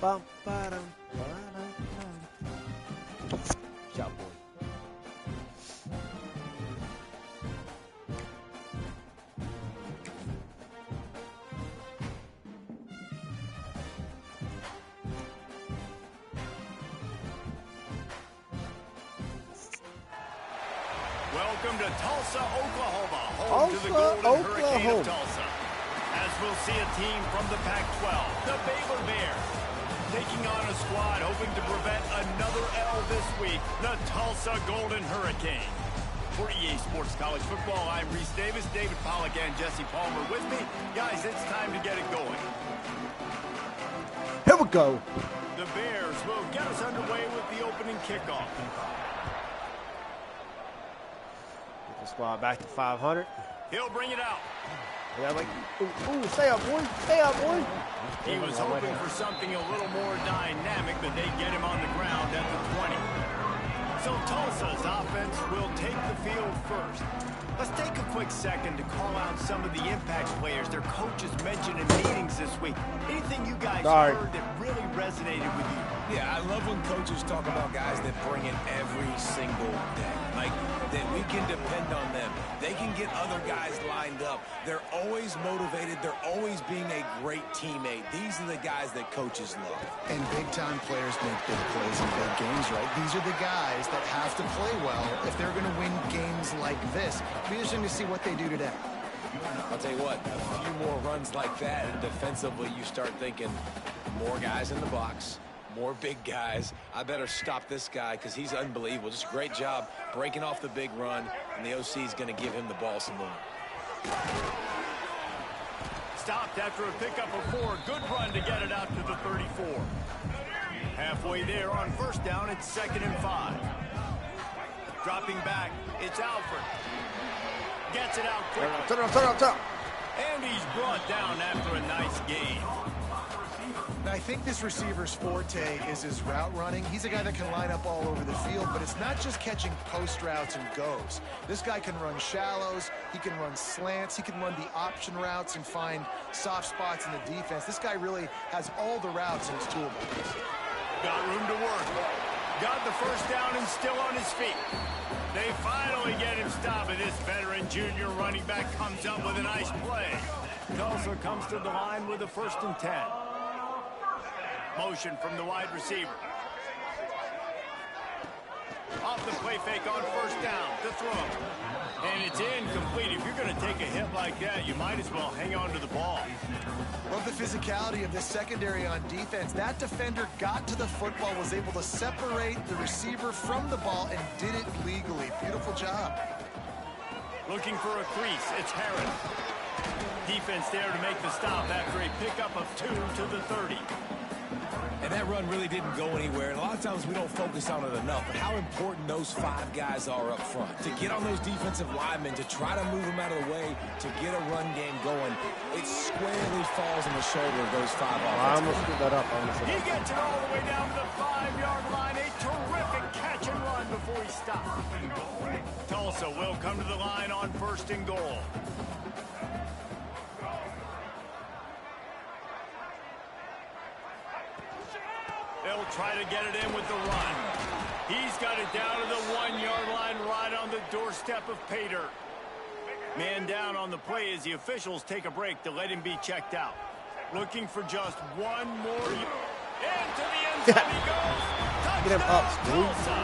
Shot boy. Welcome to Tulsa, Oklahoma, home to the Golden Hurricane of Tulsa. As we'll see a team from the Pac-12, the Baylor Bears, taking on a squad hoping to prevent another L this week, the Tulsa Golden Hurricane. For EA Sports College Football, I'm Reese Davis, David Pollack, and Jesse Palmer with me. Guys, it's time to get it going. Here we go. The Bears will get us underway with the opening kickoff. Squad back to 500. He'll bring it out. Yeah, like, ooh, stay up, boy. Stay up, boy. He was hoping for something a little more dynamic, but they get him on the ground at the 20. So Tulsa's offense will take the field first. Let's take a quick second to call out some of the impact players their coaches mentioned in meetings this week. Anything you guys heard that really resonated with you? Yeah, I love when coaches talk about guys that bring it every single day. Like, that we can depend on them. They can get other guys lined up. They're always motivated. They're always being a great teammate. These are the guys that coaches love. And big-time players make big plays in big games, right? These are the guys that have to play well if they're going to win games like this. It'll be interesting to see what they do today. I'll tell you what, a few more runs like that, and defensively you start thinking more guys in the box. More big guys. I better stop this guy because he's unbelievable. Just a great job breaking off the big run, and the OC is going to give him the ball some more. Stopped after a pickup of 4. Good run to get it out to the 34. Halfway there on first down, it's 2nd and 5. Dropping back, it's Alford. Gets it out quickly. Turn up. And he's brought down after a nice gain. Now, I think this receiver's forte is his route running. He's a guy that can line up all over the field, but it's not just catching post routes and goes. This guy can run shallows, he can run slants, he can run the option routes and find soft spots in the defense. This guy really has all the routes in his toolbox. Got room to work. Got the first down and still on his feet. They finally get him stopped, and this veteran junior running back comes up with a nice play. Tulsa comes to the line with a 1st and 10. Motion from the wide receiver. Off the play fake on first down to throw. And it's incomplete. If you're going to take a hit like that, you might as well hang on to the ball. Love the physicality of this secondary on defense. That defender got to the football, was able to separate the receiver from the ball, and did it legally. Beautiful job. Looking for a crease. It's Herron. Defense there to make the stop after a pickup of 2 to the 30. And that run really didn't go anywhere. And a lot of times we don't focus on it enough. But how important those 5 guys are up front. To get on those defensive linemen, to try to move them out of the way, to get a run game going, it squarely falls on the shoulder of those 5 offensive. I almost screwed that up. He gets it all the way down to the 5-yard line. A terrific catch and run before he stops. Tulsa will come to the line on 1st and goal. They'll try to get it in with the run. He's got it down to the 1-yard line right on the doorstep of Pater. Man down on the play as the officials take a break to let him be checked out. Looking for just one more. Into the end zone he goes. Touchdown, Get him up, Tulsa.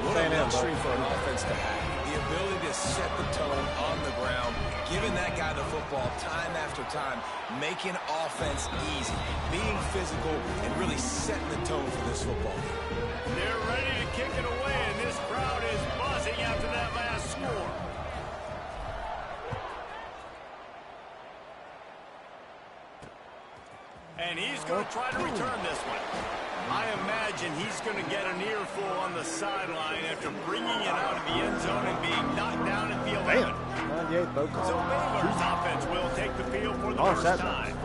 What a luxury for an offense to have. The ability to set the tone on the ground, giving that guy the football time after time, making offense easy, being physical, and really setting the tone for this football game. They're ready to kick it away, and this crowd is buzzing after that last score. And he's going to try to return this one. I imagine he's going to get an earful on the sideline after bringing it out of the end zone and being knocked down at the 11. So Baylor's offense will take the field for the first time.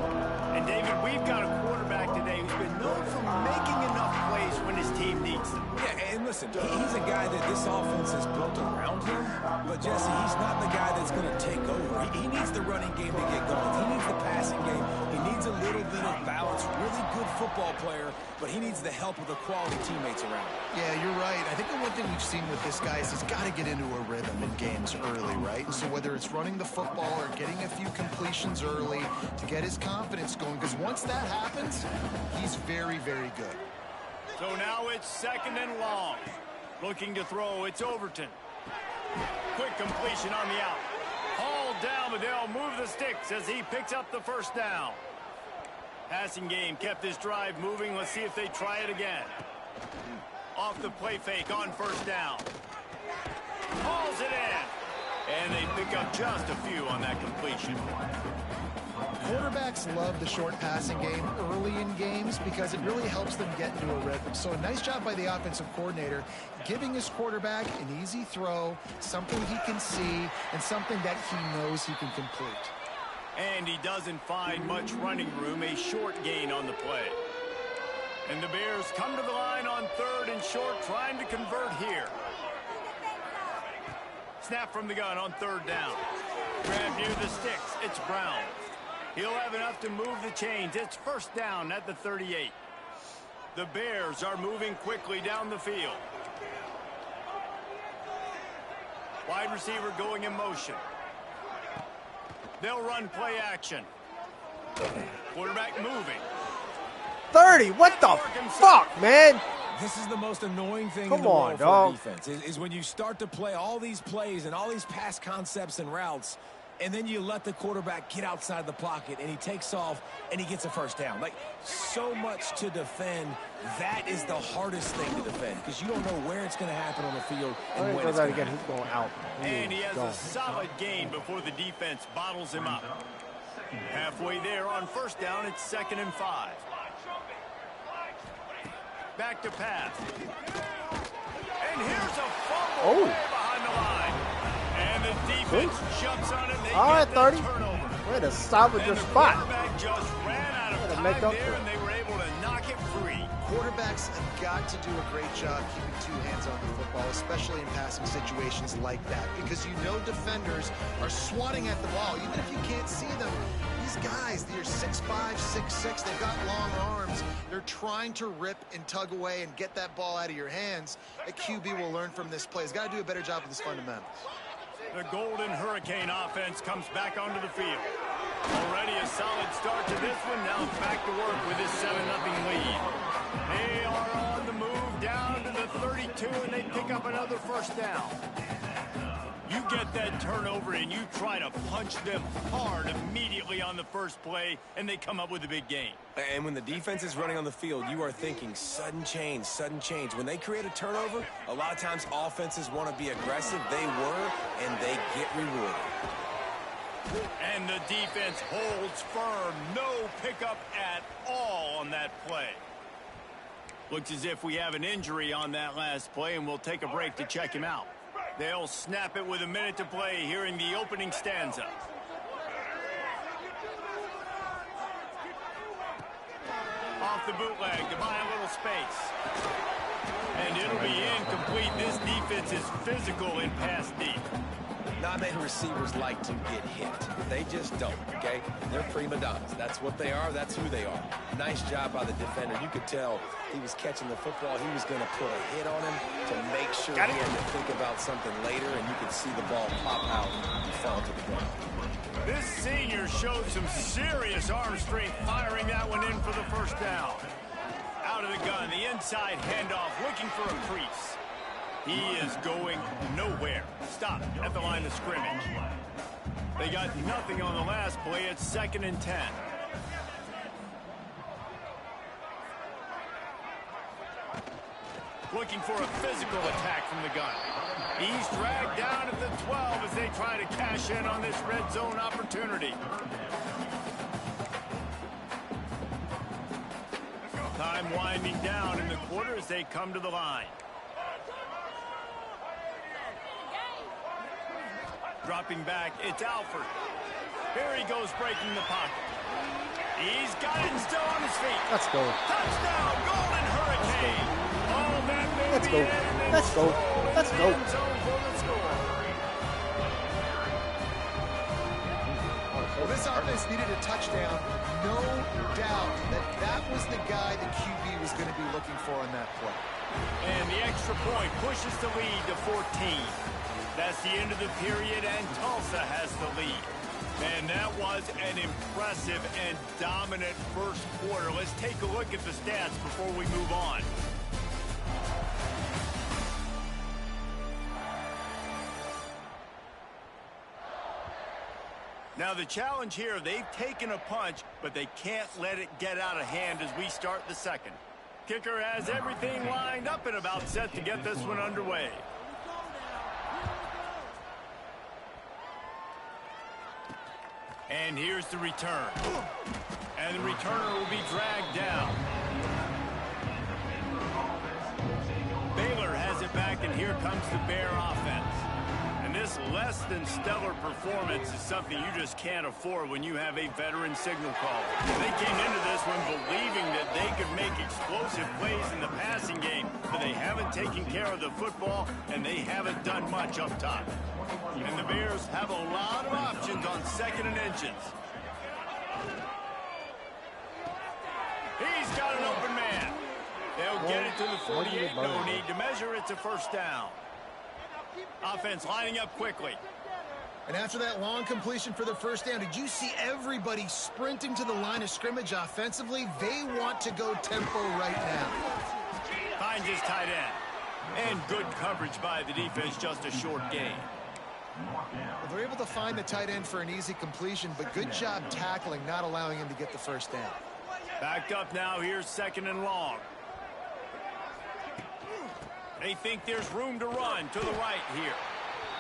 And David, we've got a quarterback today who's been known for making enough plays when his team needs them. Yeah, and listen, he's a guy that this offense is built around him, but Jesse, he's not the guy that's going to take over. He needs the running game to get going. He needs the passing game. He needs a little bit of balance. Really good football player, but he needs the help of the quality teammates around him. Yeah, you're right. I think the one thing we've seen with this guy is he's got to get into a rhythm in games early, right? And so whether it's running the football or getting a few completions early to get his confidence going, because once that happens, he's very, very good. So now it's 2nd and long. Looking to throw, it's Overton. Quick completion on the out. Hauled down, but they'll move the sticks as he picks up the first down. Passing game kept this drive moving. Let's see if they try it again. Off the play fake on 1st down. Hauls it in. And they pick up just a few on that completion. Quarterbacks love the short passing game early in games because it really helps them get into a rhythm. So a nice job by the offensive coordinator giving his quarterback an easy throw, something he can see, and something that he knows he can complete. And he doesn't find much running room, a short gain on the play. And the Bears come to the line on 3rd and short, trying to convert here. Snap from the gun on 3rd down. Grab near the sticks. It's Brown. He'll have enough to move the chains. It's 1st down at the 38. The Bears are moving quickly down the field. Wide receiver going in motion. They'll run play action. Quarterback moving. 30. What the fuck, man? This is the most annoying thing Come in the on, world dog. for defense, is when you start to play all these plays and all these pass concepts and routes, and then you let the quarterback get outside the pocket, and he takes off, and he gets a 1st down. Like, so much to defend. That is the hardest thing to defend, because you don't know where it's going to happen on the field and when it's going to happen. He's going out. And he has a solid gain before the defense bottles him up. Halfway there on 1st down, it's 2nd and 5. Back to pass. And here's a fumble way behind the line. And the defense jumps on it. They all right, get 30. turnover. Way to salvage your spot. The quarterback just ran out of time there, and they were able to knock it free. Quarterbacks have got to do a great job keeping 2 hands on the football, especially in passing situations like that, because you know defenders are swatting at the ball. Even if you can't see them, these guys, they're 6'5", 6'6", they've got long arms. They're trying to rip and tug away and get that ball out of your hands. A QB will learn from this play. He's got to do a better job with his fundamentals. The Golden Hurricane offense comes back onto the field. Already a solid start to this one. Now back to work with his 7-0 lead. They are on the move down to the 32, and they pick up another 1st down. You get that turnover, and you try to punch them hard immediately on the first play, and they come up with a big gain. And when the defense is running on the field, you are thinking sudden change, sudden change. When they create a turnover, a lot of times offenses want to be aggressive. They were, and they get rewarded. And the defense holds firm. No pickup at all on that play. Looks as if we have an injury on that last play, and we'll take a break to check him out. They'll snap it with a minute to play here in the opening stanza. Off the bootleg to buy a little space. And it'll be incomplete. This defense is physical in pass deep. Not many receivers like to get hit. They just don't, okay? They're prima donnas. That's what they are. That's who they are. Nice job by the defender. You could tell he was catching the football. He was going to put a hit on him to make sure he had to think about something later, and you could see the ball pop out and fall to the ground. This senior showed some serious arm strength firing that one in for the 1st down. Out of the gun, the inside handoff, looking for a crease. He is going nowhere. Stop at the line of scrimmage. They got nothing on the last play. It's 2nd and 10. Looking for a physical attack from the gun. He's dragged down at the 12 as they try to cash in on this red zone opportunity. Time winding down in the quarter as they come to the line. Dropping back, it's Alford. Here he goes, breaking the pocket. He's got it and still on his feet. Let's go. Touchdown, Golden Hurricane. Let's go. Let's go. Let's go. Well, this offense needed a touchdown. No doubt that was the guy the QB was going to be looking for on that play. And the extra point pushes the lead to 14. That's the end of the period, and Tulsa has the lead. Man, that was an impressive and dominant first quarter. Let's take a look at the stats before we move on. Now the challenge here, they've taken a punch, but they can't let it get out of hand as we start the second. Kicker has everything lined up and about set to get this one underway. And here's the return. And the returner will be dragged down. Baylor has it back, and here comes the Bear offense. And this less than stellar performance is something you just can't afford when you have a veteran signal caller. They came into this one believing that they could make explosive plays in the passing game, but they haven't taken care of the football, and they haven't done much up top. And the Bears have a lot of options on 2nd and inches. He's got an open man. They'll get it to the 48. No need to measure. It's a first down. Offense lining up quickly. And after that long completion for the first down, did you see everybody sprinting to the line of scrimmage offensively? They want to go tempo right now. Finds his tight end. And good coverage by the defense, just a short gain. Well, they're able to find the tight end for an easy completion, but good job tackling, not allowing him to get the first down. Backed up now, here's 2nd and long. They think there's room to run to the right here.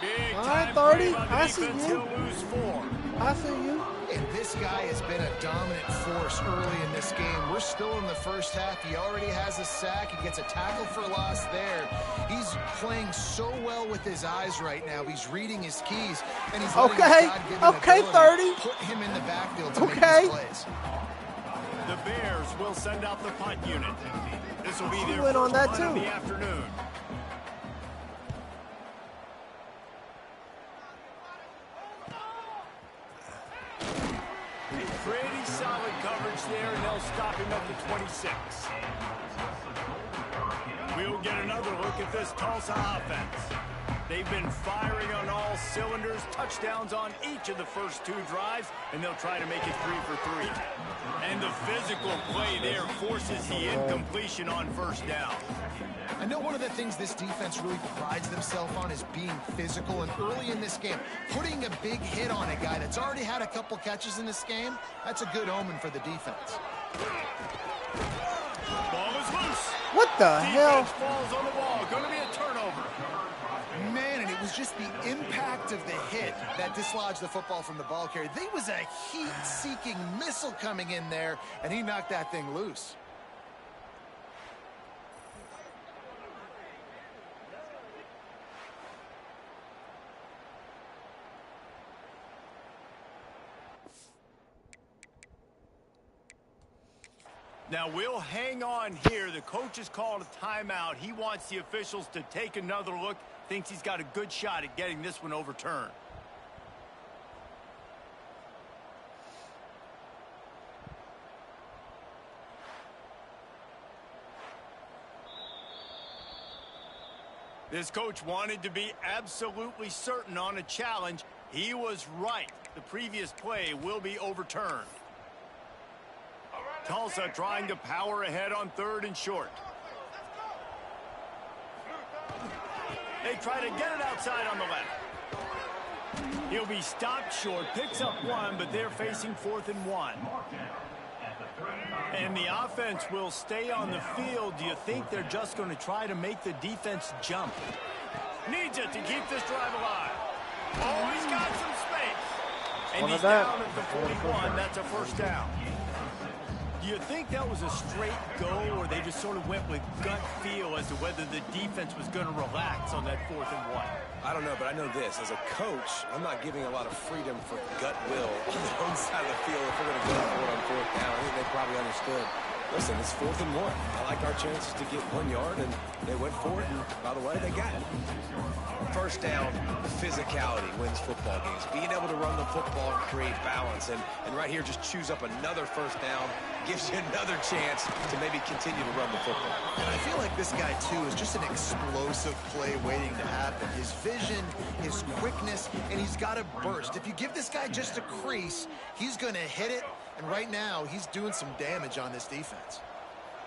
Big time 30. I see you. He'll lose 4. I see you. And this guy has been a dominant force early in this game. We're still in the first half. He already has a sack. He gets a tackle for loss there. He's playing so well with his eyes right now. He's reading his keys, and he's letting his God-given ability 30. put him in the backfield to make these plays. The Bears will send out the punt unit. This will be their went on first that punt too. of the afternoon. Pretty solid coverage there, and they'll stop him at the 26. We'll get another look at this Tulsa offense. They've been firing on all cylinders, touchdowns on each of the first 2 drives, and they'll try to make it 3 for 3. And the physical play there forces the incompletion on first down. I know one of the things this defense really prides themselves on is being physical, and early in this game, putting a big hit on a guy that's already had a couple catches in this game, that's a good omen for the defense. Ball is loose. What the hell? Defense falls on the ball. Going to be a turnover. Man, and it was just the impact of the hit that dislodged the football from the ball carrier. There was a heat-seeking missile coming in there, and he knocked that thing loose. Now, we'll hang on here. The coach has called a timeout. He wants the officials to take another look. Thinks he's got a good shot at getting this one overturned. This coach wanted to be absolutely certain on a challenge. He was right. The previous play will be overturned. Tulsa trying to power ahead on 3rd and short. They try to get it outside on the left. He'll be stopped short, picks up 1, but they're facing 4th and 1. And the offense will stay on the field. Do you think they're just going to try to make the defense jump? Needs it to keep this drive alive. Oh, he's got some space. And he's down at the 41. That's a first down. Do you think that was a straight go, or they just sort of went with gut feel as to whether the defense was going to relax on that 4th and 1? I don't know, but I know this. As a coach, I'm not giving a lot of freedom for gut will on the own side of the field if we're going to go for it on 4th down. I think they probably understood Listen, it's 4th and 1. I like our chances to get 1 yard, and they went for it, and by the way, they got it. First down, physicality wins football games. Being able to run the football and create balance, and right here, just choose up another first down, gives you another chance to maybe continue to run the football. And I feel like this guy, too, is just an explosive play waiting to happen. His vision, his quickness, and he's got a burst. If you give this guy just a crease, he's going to hit it, and right now, he's doing some damage on this defense.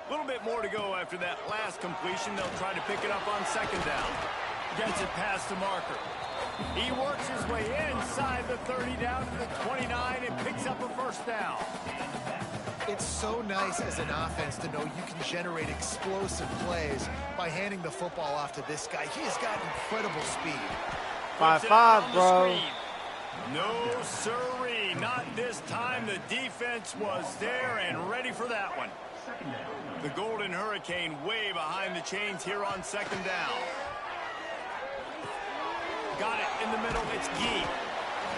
A little bit more to go after that last completion. They'll try to pick it up on 2nd down. Gets it past the marker. He works his way inside the 30 down to the 29 and picks up a first down. It's so nice as an offense to know you can generate explosive plays by handing the football off to this guy. He has got incredible speed. 5-5, bro. No sirree, not this time. The defense was there and ready for that one. The Golden Hurricane way behind the chains here on 2nd down. Got it in the middle. It's Gee.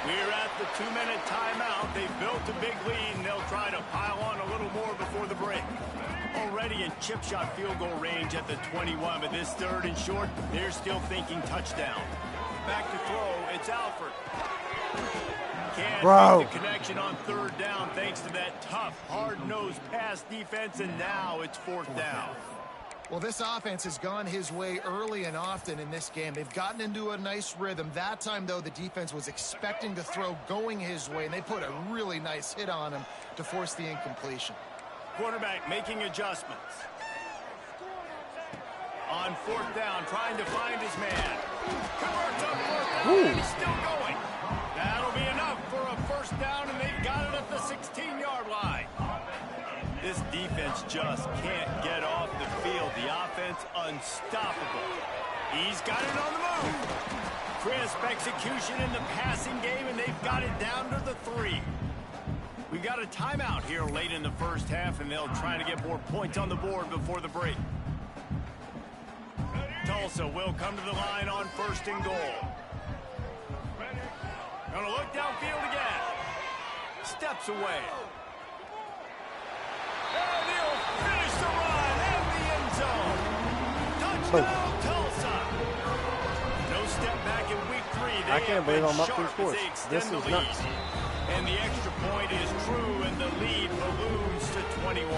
We're at the 2-minute timeout. They've built a big lead, and they'll try to pile on a little more before the break. Already in chip shot field goal range at the 21, but this 3rd and short, they're still thinking touchdown. Back to throw. It's Alford. Can't make the connection on 3rd down thanks to that tough, hard-nosed pass defense, and now it's 4th down. Well, this offense has gone his way early and often in this game. They've gotten into a nice rhythm. That time, though, the defense was expecting the throw going his way, and they put a really nice hit on him to force the incompletion. Quarterback making adjustments. On 4th down, trying to find his man. Converts on 4th down, and he's still going. That'll be enough for a first down, and they've got it at the 16-yard line. This defense just can't get off the field. The offense unstoppable. He's got it on the move. Crisp execution in the passing game, and they've got it down to the 3. We've got a timeout here late in the first half, and they'll try to get more points on the board before the break. Tulsa will come to the line on 1st and goal. Gonna look downfield again. Steps away. And he'll finish the run in the end zone. Touchdown, Tulsa. No step back in week 3. I can't believe I'm up 2 scores. This is nuts. And the extra point is true, and the lead balloons to 21.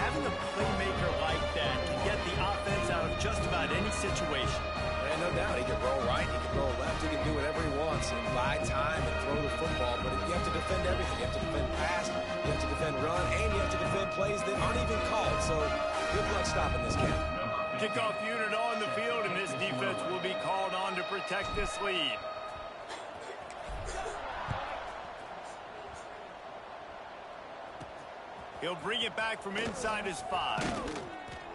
Having a playmaker like that can get the offense out of just about any situation. And no doubt, he can roll right, he can roll left, he can do whatever he wants and buy time and throw the football. But you have to defend everything. You have to defend pass, you have to defend run, and you have to defend plays that aren't even called. So good luck stopping this game. Kickoff unit on the field, and this defense will be called on to protect this lead. He'll bring it back from inside his 5.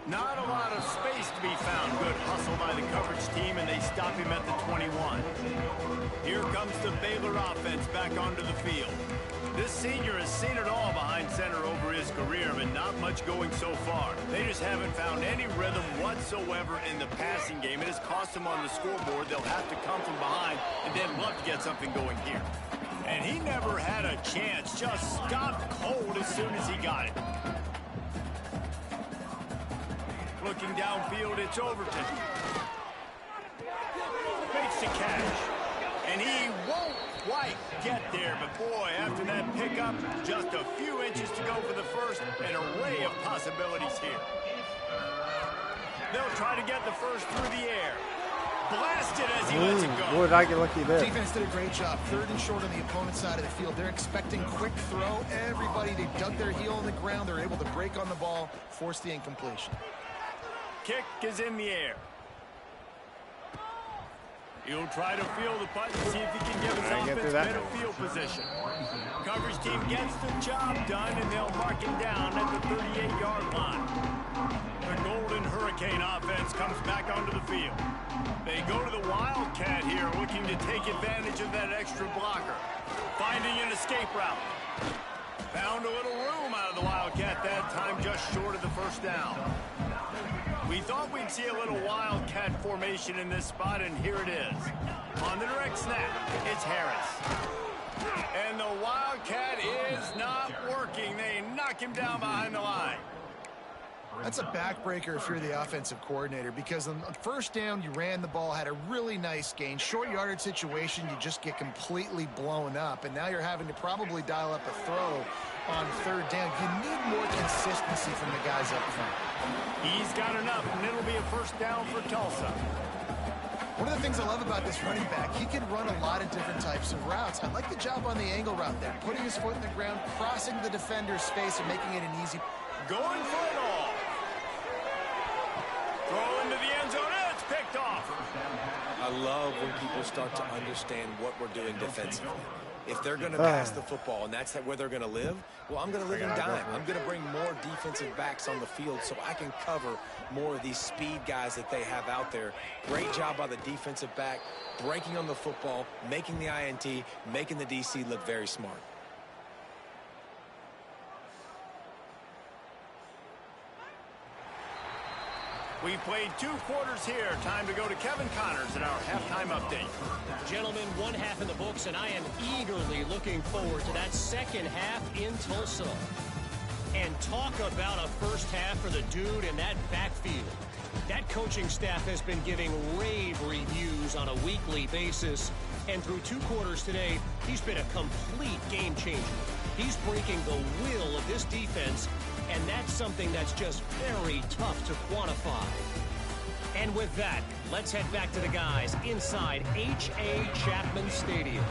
Not a lot of space to be found. Good hustle by the coverage team, and they stop him at the 21. Here comes the Baylor offense back onto the field. This senior has seen it all behind center over his career, but not much going so far. They just haven't found any rhythm whatsoever in the passing game. It has cost them on the scoreboard. They'll have to come from behind and then love to get something going here. And he never had a chance. Just stopped cold as soon as he got it. Looking downfield, it's Overton. Makes the catch. And he won't quite get there. But boy, after that pickup, just a few inches to go for the first. An array of possibilities here. They'll try to get the first through the air. Blasted as he lets it go. Boy, did I get lucky there. Defense did a great job. 3rd and short on the opponent's side of the field. They're expecting quick throw. Everybody, they dug their heel in the ground. They're able to break on the ball, force the incompletion. Kick is in the air. He'll try to field the punt and see if he can get his offense better field position. Coverage team gets the job done, and they'll mark him down at the 38-yard line. The Golden Hurricane offense comes back onto the field. They go to the Wildcat here, looking to take advantage of that extra blocker. Finding an escape route. Found a little room out of the Wildcat that time, just short of the first down. We thought we'd see a little Wildcat formation in this spot, and here it is. On the direct snap, it's Harris. And the Wildcat is not working. They knock him down behind the line. That's a backbreaker if you're the offensive coordinator, because on first down, you ran the ball, had a really nice gain. Short yardage situation, you just get completely blown up, and now you're having to probably dial up a throw on third down. You need more consistency from the guys up front. He's got enough, and it'll be a first down for Tulsa. One of the things I love about this running back, he can run a lot of different types of routes. I like the job on the angle route there, putting his foot in the ground, crossing the defender's space, and making it an easy... Going for it all. Throw into the end zone. It's picked off. I love when people start to understand what we're doing defensively. If they're going to pass the football and that's where they're going to live, well, I'm going to live in dime. I'm going to bring more defensive backs on the field so I can cover more of these speed guys that they have out there. Great job by the defensive back, breaking on the football, making the INT, making the DC look very smart. We've played 2 quarters here. Time to go to Kevin Connors in our halftime update. Gentlemen, one half in the books, and I am eagerly looking forward to that second half in Tulsa. And talk about a first half for the dude in that backfield. That coaching staff has been giving rave reviews on a weekly basis. And through 2 quarters today, he's been a complete game changer. He's breaking the will of this defense, and that's something that's just very tough to quantify. And with that, let's head back to the guys inside H.A. Chapman Stadium.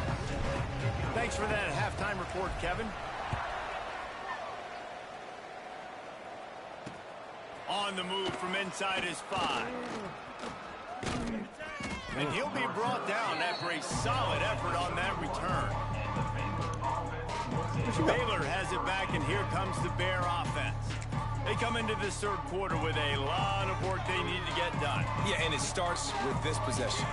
Thanks for that halftime report, Kevin. On the move from inside his 5. And he'll be brought down after a solid effort on that return. Baylor has it back, and here comes the Bear offense. They come into this third quarter with a lot of work they need to get done. Yeah, and it starts with this possession.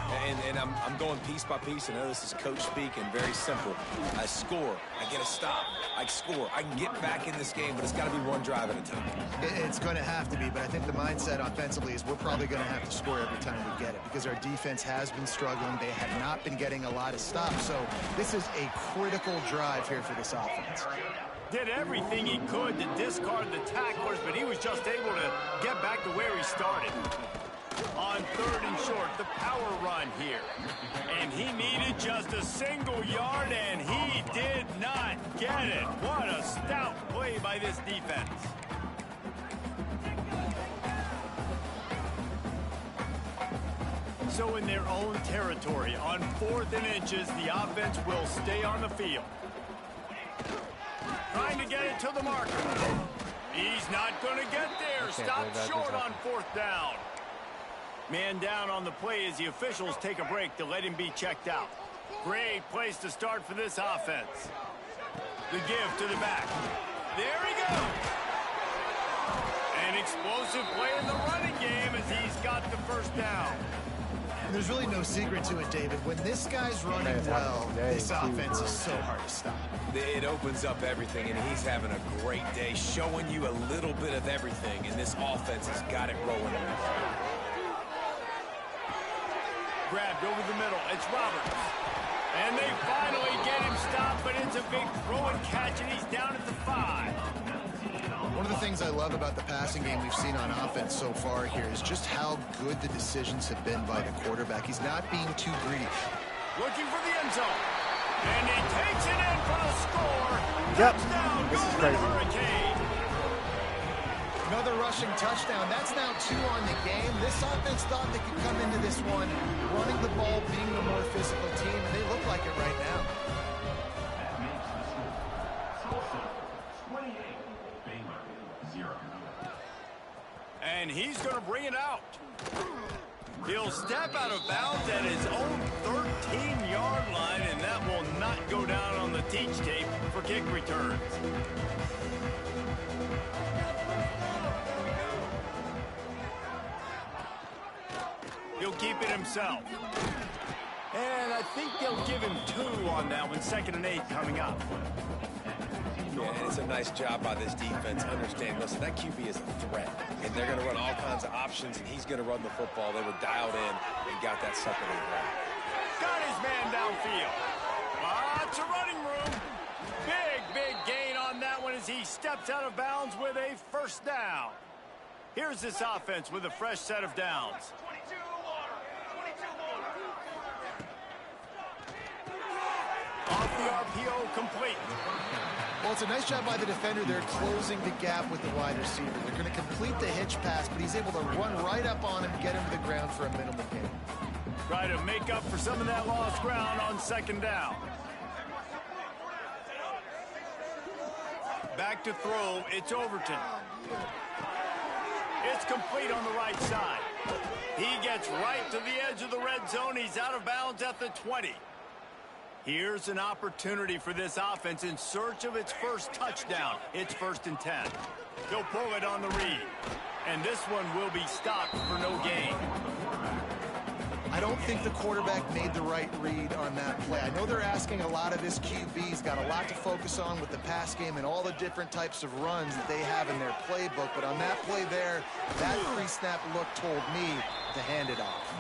And I'm going piece by piece. I know this is coach speak and very simple. I score. I get a stop. I score. I can get back in this game, but it's got to be one drive at a time. It's going to have to be, but I think the mindset offensively is we're probably going to have to score every time we get it, because our defense has been struggling. They have not been getting a lot of stops, so this is a critical drive here for this offense. Did everything he could to discard the tacklers, but he was just able to get back to where he started. On third and short, the power run here. And he needed just a single yard, and he did not get it. What a stout play by this defense. So in their own territory, on 4th and inches, the offense will stay on the field. Trying to get it to the marker. He's not going to get there. Stopped short on 4th down. Man down on the play as the officials take a break to let him be checked out. Great place to start for this offense. The give to the back. There he goes. An explosive play in the running game as he's got the first down. There's really no secret to it, David. When this guy's running well, this offense is so hard to stop. It opens up everything, and he's having a great day, showing you a little bit of everything, and this offense has got it rolling. Grabbed over the middle. It's Roberts. And they finally get him stopped, but it's a big throw and catch, and he's down at the 5. One of the things I love about the passing game we've seen on offense so far here is just how good the decisions have been by the quarterback. He's not being too greedy. Looking for the end zone. And he takes it in for the score. Yep. Touchdown, This is Golden crazy. Hurricane. Another rushing touchdown. That's now 2 on the game. This offense thought they could come into this one running the ball, being the more physical team, and they look like it right now. And he's going to bring it out. He'll step out of bounds at his own 13-yard line, and that will not go down on the teach tape for kick returns. He'll keep it himself. And I think they'll give him 2 on that one. 2nd and 8 coming up. Yeah, and it's a nice job by this defense. Understand, listen, that QB is a threat, and they're going to run all kinds of options, and he's going to run the football. They were dialed in and got that 2nd and 1. Got his man downfield. Lots of running room. Big gain on that one as he steps out of bounds with a first down. Here's this offense with a fresh set of downs. Off the RPO, complete. Well, it's a nice job by the defender. They're closing the gap with the wide receiver. They're going to complete the hitch pass, but he's able to run right up on him and get him to the ground for a minimal gain. Try to make up for some of that lost ground on second down. Back to throw, it's Overton. It's complete on the right side. He gets right to the edge of the red zone. He's out of bounds at the 20. Here's an opportunity for this offense in search of its first touchdown. It's 1st and 10. He'll pull it on the read. And this one will be stopped for no gain. I don't think the quarterback made the right read on that play. I know they're asking a lot of this QB. He's got a lot to focus on with the pass game and all the different types of runs that they have in their playbook. But on that play there, that pre-snap look told me to hand it off.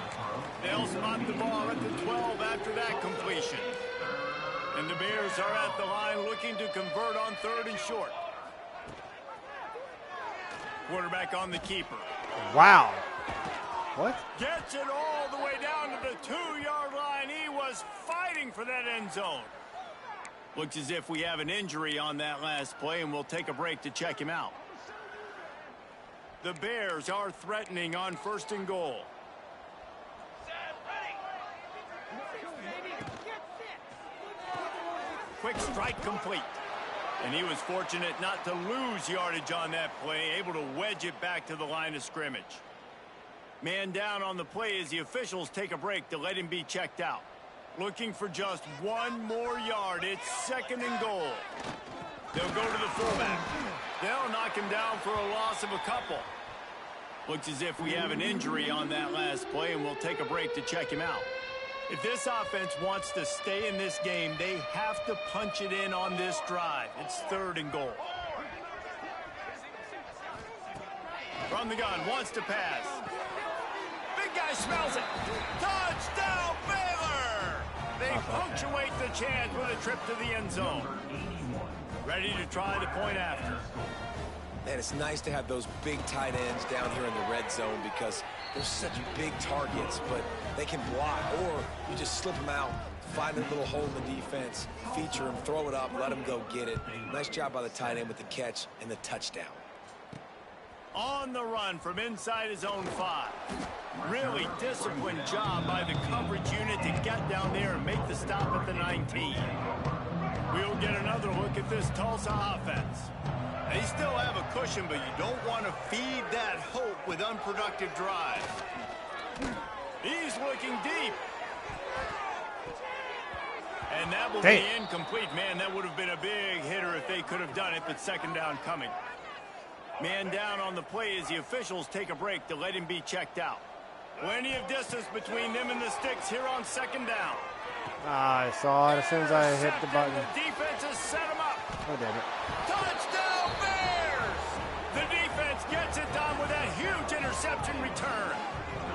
They'll spot the ball at the 12 after that completion. And the Bears are at the line looking to convert on 3rd and short. Quarterback on the keeper. Wow. What? Gets it all the way down to the 2-yard line. He was fighting for that end zone. Looks as if we have an injury on that last play, and we'll take a break to check him out. The Bears are threatening on 1st and goal. Quick strike complete. And he was fortunate not to lose yardage on that play, able to wedge it back to the line of scrimmage. Man down on the play as the officials take a break to let him be checked out. Looking for just one more yard. It's 2nd and goal. They'll go to the fullback. They'll knock him down for a loss of a couple. Looks as if we have an injury on that last play, and we'll take a break to check him out. If this offense wants to stay in this game, they have to punch it in on this drive. It's 3rd and goal. From the gun, wants to pass. Big guy smells it. Touchdown, Baylor! They punctuate the chance with a trip to the end zone. Ready to try the point after. And it's nice to have those big tight ends down here in the red zone because they're such big targets, but they can block, or you just slip them out, find a little hole in the defense, feature them, throw it up, let them go get it. Nice job by the tight end with the catch and the touchdown. On the run from inside his own 5. Really disciplined job by the coverage unit to get down there and make the stop at the 19. We'll get another look at this Tulsa offense. They still have a cushion, but you don't want to feed that hope with unproductive drives. He's looking deep. And that will be incomplete. Man, that would have been a big hitter if they could have done it, but 2nd down coming. Man down on the play as the officials take a break to let him be checked out. Plenty of distance between them and the sticks here on 2nd down. I saw it as soon as I hit the button. The defense has set him up. Oh, damn it. Touchdown, Bears! The defense gets it done with that huge interception return.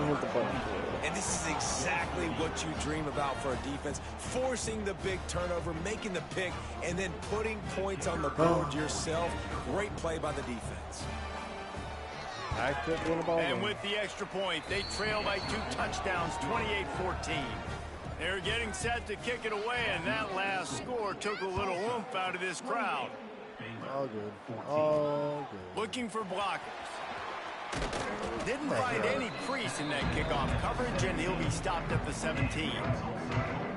Hit the button. And this is exactly what you dream about for a defense. Forcing the big turnover, making the pick, and then putting points on the board yourself. Great play by the defense. And with the extra point, they trail by 2 touchdowns, 28-14. They're getting set to kick it away, and that last score took a little oomph out of this crowd. All good. All good. Looking for blockers. Didn't find any crease in that kickoff coverage, and he'll be stopped at the 17.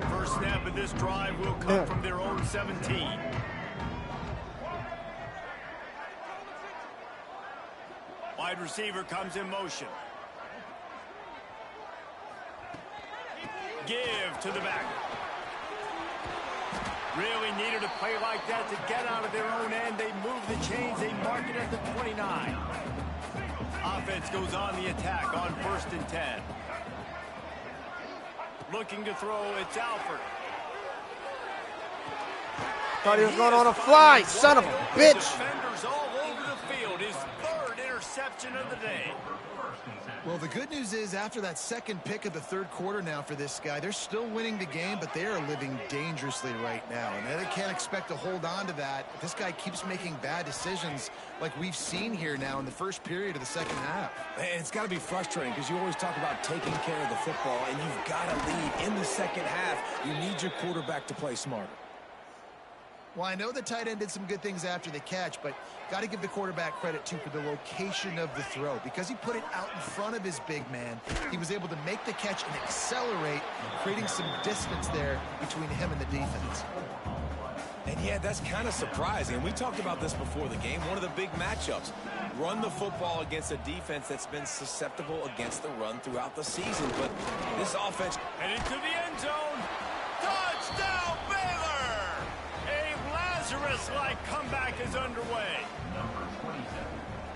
First snap of this drive will come from their own 17. Wide receiver comes in motion. Give to the back. Really needed a play like that to get out of their own end. They move the chains. They mark it at the 29. Offense goes on the attack on 1st and 10. Looking to throw, it's Alford. Thought he was going on a fly, son of a bitch. Defenders all over the field. His 3rd interception of the day. Well, the good news is after that second pick of the third quarter now for this guy, they're still winning the game, but they are living dangerously right now. And they can't expect to hold on to that. This guy keeps making bad decisions like we've seen here now in the first period of the second half. And it's got to be frustrating because you always talk about taking care of the football, and you've got to lead in the second half. You need your quarterback to play smarter. Well, I know the tight end did some good things after the catch, but got to give the quarterback credit, too, for the location of the throw. Because he put it out in front of his big man, he was able to make the catch and accelerate, creating some distance there between him and the defense. And, yeah, that's kind of surprising. We talked about this before the game. One of the big matchups. Run the football against a defense that's been susceptible against the run throughout the season. But this offense... Heading to the end zone. Touchdown, Baylor! Lazarus-like comeback is underway.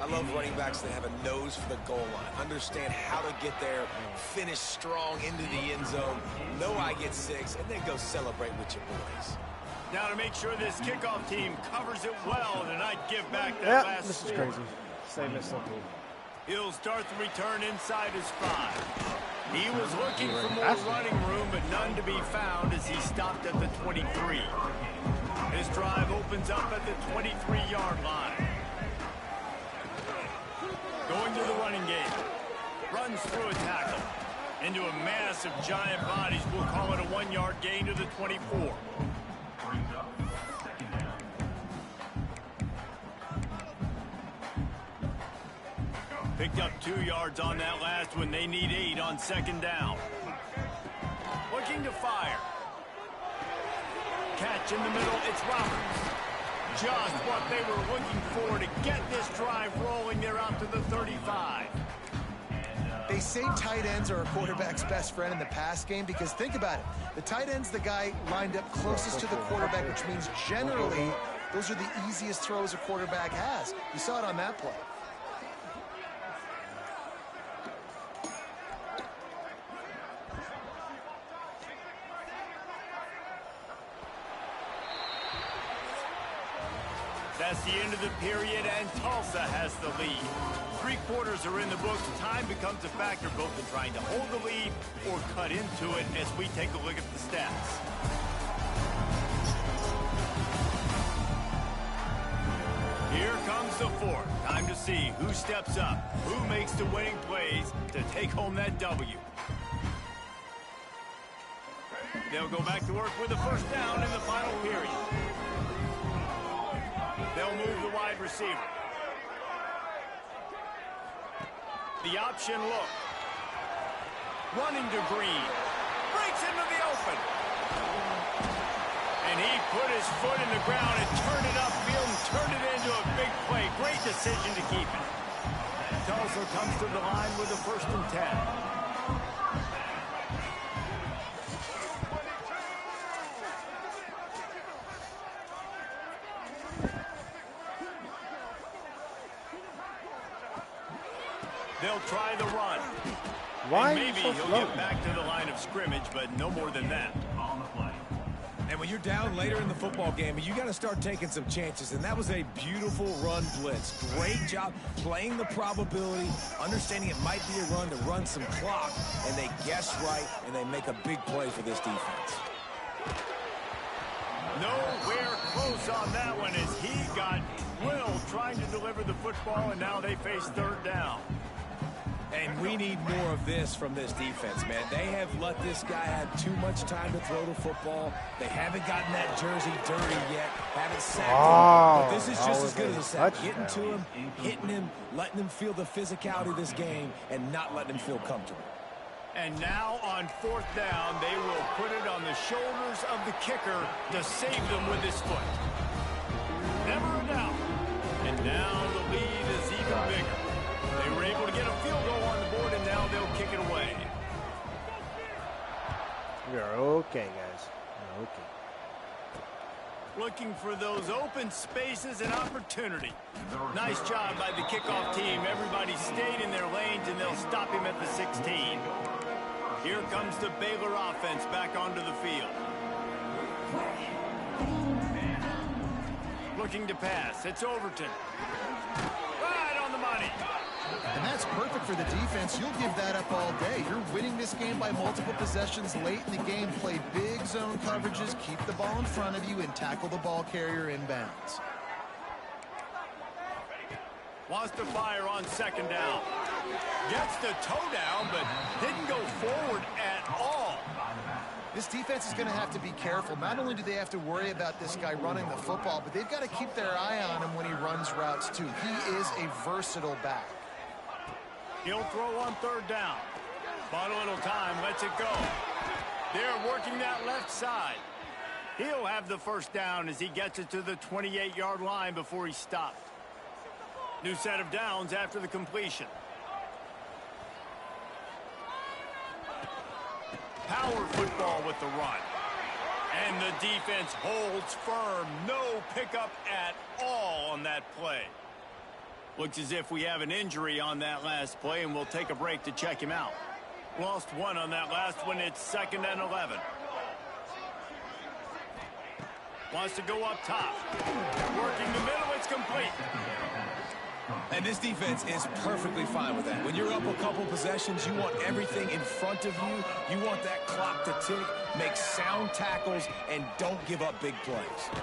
I love running backs that have a nose for the goal line, understand how to get there, finish strong into the end zone, know I get 6, and then go celebrate with your boys. Now to make sure this kickoff team covers it well tonight, give back that last this is score. crazy. Say miss something. He'll start the return inside his 5. He was looking for more running room, but none to be found as he stopped at the 23. His drive opens up at the 23-yard line. Going to the running game. Runs through a tackle. Into a mass of giant bodies. We'll call it a 1-yard gain to the 24. Picked up 2 yards on that last one. They need 8 on second down. Looking to fire. Catch in the middle. It's Roberts. Just what they were looking for to get this drive rolling. They're out to the 35. They say tight ends are a quarterback's best friend in the pass game because think about it. The tight end's the guy lined up closest to the quarterback, which means generally those are the easiest throws a quarterback has. You saw it on that play. That's the end of the period, and Tulsa has the lead. 3 quarters are in the books. Time becomes a factor both in trying to hold the lead or cut into it as we take a look at the stats. Here comes the 4th. Time to see who steps up, who makes the winning plays to take home that W. They'll go back to work with a first down in the final period. They'll move the wide receiver. The option look. Running to Green. Breaks into the open. And he put his foot in the ground and turned it upfield and turned it into a big play. Great decision to keep it. Tulsa comes to the line with a 1st and 10. They'll try the run. Why and maybe so he'll slow? get back to the line of scrimmage, but no more than that. And when you're down later in the football game, you got to start taking some chances. And that was a beautiful run blitz. Great job playing the probability, understanding it might be a run to run some clock. And they guess right, and they make a big play for this defense. Nowhere close on that one as he got drilled trying to deliver the football, and now they face 3rd down. And we need more of this from this defense, man. They have let this guy have too much time to throw the football. They haven't gotten that jersey dirty yet, haven't sacked him. But this is just as good as a sack. Getting to him, hitting him, letting him feel the physicality of this game, and not letting him feel comfortable. And now on 4th down, they will put it on the shoulders of the kicker to save them with his foot. Never a doubt. And now the lead is even bigger. They were able to get a field goal on the board, and now they'll kick it away. We are okay, guys. We're okay. Looking for those open spaces and opportunity. Nice job by the kickoff team. Everybody stayed in their lanes, and they'll stop him at the 16. Here comes the Baylor offense back onto the field. Looking to pass. It's Overton. Right on the money. And that's perfect for the defense. You'll give that up all day. You're winning this game by multiple possessions late in the game. Play big zone coverages, keep the ball in front of you, and tackle the ball carrier inbounds. Wants to fire on second down. Gets the toe down, but didn't go forward at all. This defense is going to have to be careful. Not only do they have to worry about this guy running the football, but they've got to keep their eye on him when he runs routes too. He is a versatile back. He'll throw on third down. Bought a little time, lets it go. They're working that left side. He'll have the first down as he gets it to the 28-yard line before he stopped. New set of downs after the completion. Power football with the run. And the defense holds firm. No pickup at all on that play. Looks as if we have an injury on that last play, and we'll take a break to check him out. Lost one on that last one. It's 2nd and 11. Wants to go up top. Working the middle. It's complete. And this defense is perfectly fine with that. When you're up a couple possessions, you want everything in front of you. You want that clock to tick, make sound tackles, and don't give up big plays.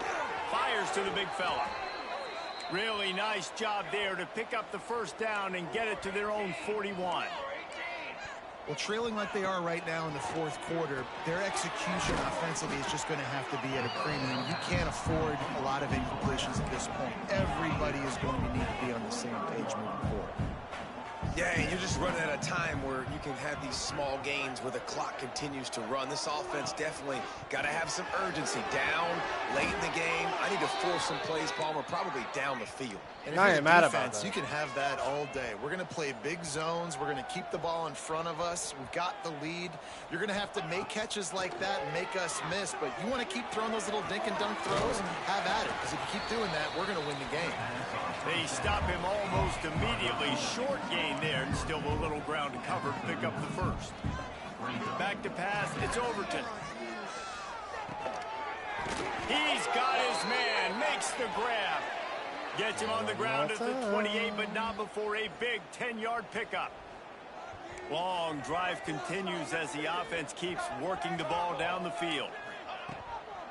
Fires to the big fella. Really nice job there to pick up the first down and get it to their own 41. Well, trailing like they are right now in the fourth quarter, their execution offensively is just going to have to be at a premium. You can't afford a lot of incompletions at this point. Everybody is going to need to be on the same page moving forward. Yeah, and you're just running at a time where you can have these small gains where the clock continues to run. This offense definitely got to have some urgency. Down, late in the game. I need to force some plays, Palmer, probably down the field. And I ain't mad about that. You can have that all day. We're going to play big zones. We're going to keep the ball in front of us. We've got the lead. You're going to have to make catches like that and make us miss. But you want to keep throwing those little dink and dunk throws, have at it. Because if you keep doing that, we're going to win the game. They stop him almost immediately. Short gain there, and still a little ground to cover to pick up the first. Back to pass, it's Overton. He's got his man, makes the grab. Gets him on the ground at the 28, but not before a big 10-yard pickup. Long drive continues as the offense keeps working the ball down the field.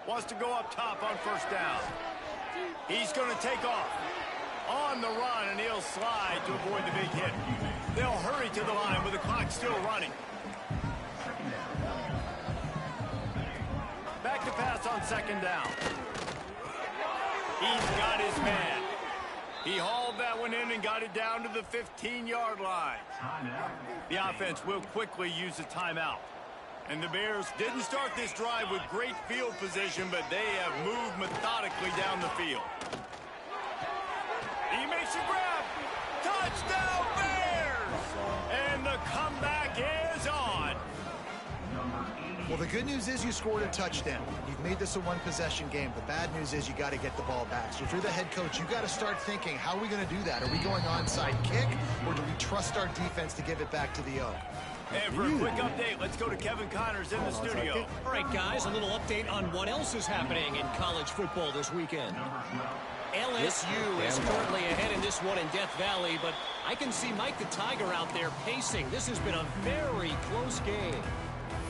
Wants to go up top on first down. He's going to take off. On the run, and he'll slide to avoid the big hit. They'll hurry to the line with the clock still running. Back to pass on second down. He's got his man. He hauled that one in and got it down to the 15-yard line. The offense will quickly use a timeout. And the Bears didn't start this drive with great field position, but they have moved methodically down the field. He makes a grab. Touchdown, Bears! And the comeback is on. Well, the good news is you scored a touchdown. You've made this a one-possession game. The bad news is you got to get the ball back. So if you're the head coach, you got to start thinking, how are we going to do that? Are we going onside kick, or do we trust our defense to give it back to the O? And for a quick update, let's go to Kevin Connors in the studio. All right, guys, a little update on what else is happening in college football this weekend. LSU is currently ahead in this one in Death Valley, but I can see Mike the Tiger out there pacing. This has been a very close game.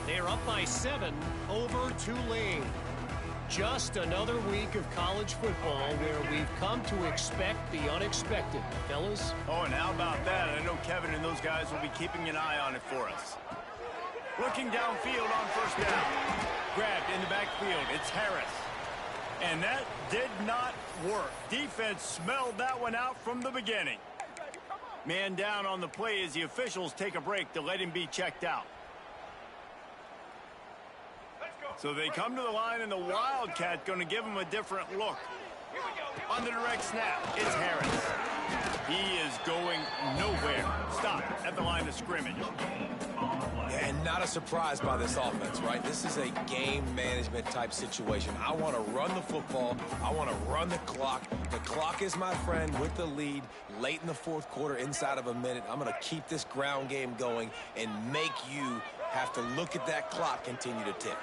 They're up by 7 over Tulane. Just another week of college football where we've come to expect the unexpected, fellas. Oh, and how about that? I know Kevin and those guys will be keeping an eye on it for us. Looking downfield on first down. Grabbed in the backfield. It's Harris. And that did not work. Defense smelled that one out from the beginning. Man down on the play as the officials take a break to let him be checked out. So they come to the line, and the Wildcat going to give him a different look. On the direct snap, it's Harris. He is going nowhere. Stop at the line of scrimmage. And not a surprise by this offense, right? This is a game management type situation. I want to run the football. I want to run the clock. The clock is my friend with the lead late in the fourth quarter, inside of a minute. I'm going to keep this ground game going and make you have to look at that clock continue to tick.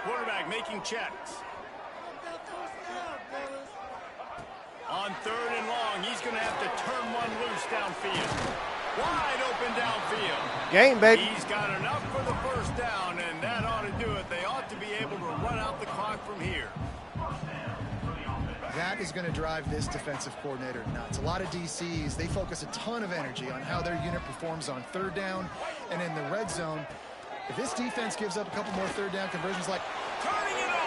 Quarterback making checks. On 3rd and long, he's going to have to turn one loose downfield. Wide open downfield. Game, baby. He's got enough for the first down, and that ought to do it. They ought to be able to run out the clock from here. That is going to drive this defensive coordinator nuts. A lot of DCs, they focus a ton of energy on how their unit performs on 3rd down and in the red zone. If this defense gives up a couple more 3rd down conversions like Turning it on!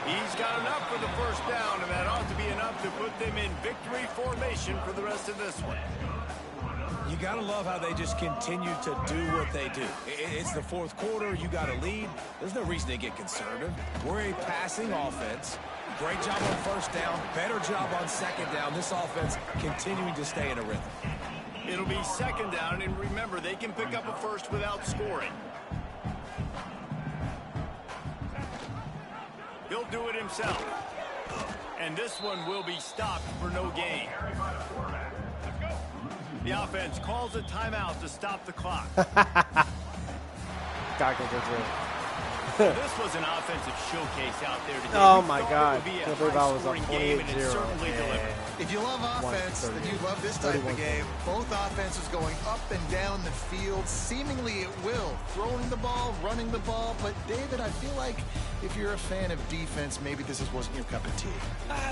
He's got enough for the first down, and that ought to be enough to put them in victory formation for the rest of this one. You got to love how they just continue to do what they do. It's the 4th quarter. You got a lead. There's no reason to get conservative. We're a passing offense. Great job on 1st down. Better job on 2nd down. This offense continuing to stay in a rhythm. It'll be 2nd down, and remember, they can pick up a first without scoring. He'll do it himself. And this one will be stopped for no gain. The offense calls a timeout to stop the clock. This was an offensive showcase out there today. Oh my God! It would be a I believe I was up high-scoring game, and it 28-0. certainly delivered. If you love offense, then you love this type of game. Both offenses going up and down the field. Seemingly it will. Throwing the ball, running the ball. But, David, I feel like if you're a fan of defense, maybe this wasn't your cup of tea.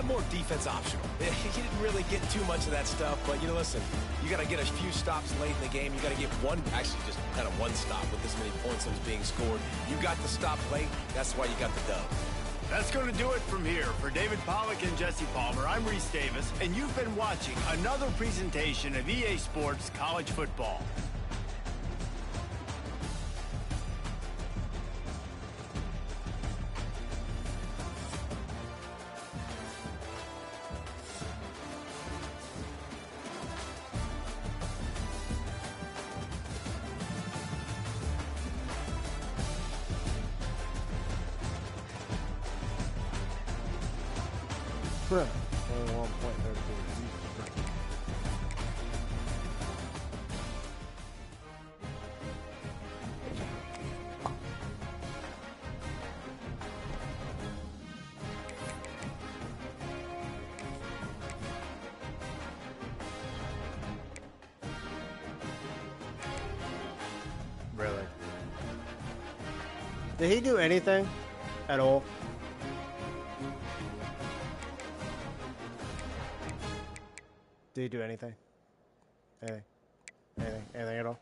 More defense optional. You didn't really get too much of that stuff. But, you know, listen, you got to get a few stops late in the game. You got to get one, actually just kind of one stop with this many points that was being scored. You got the stop late. That's why you got the dub. That's going to do it from here. For David Pollack and Jesse Palmer, I'm Reese Davis, and you've been watching another presentation of EA Sports College Football. Only 1.13. Really? Did he do anything at all? Did he do anything? Anything? Anything at all?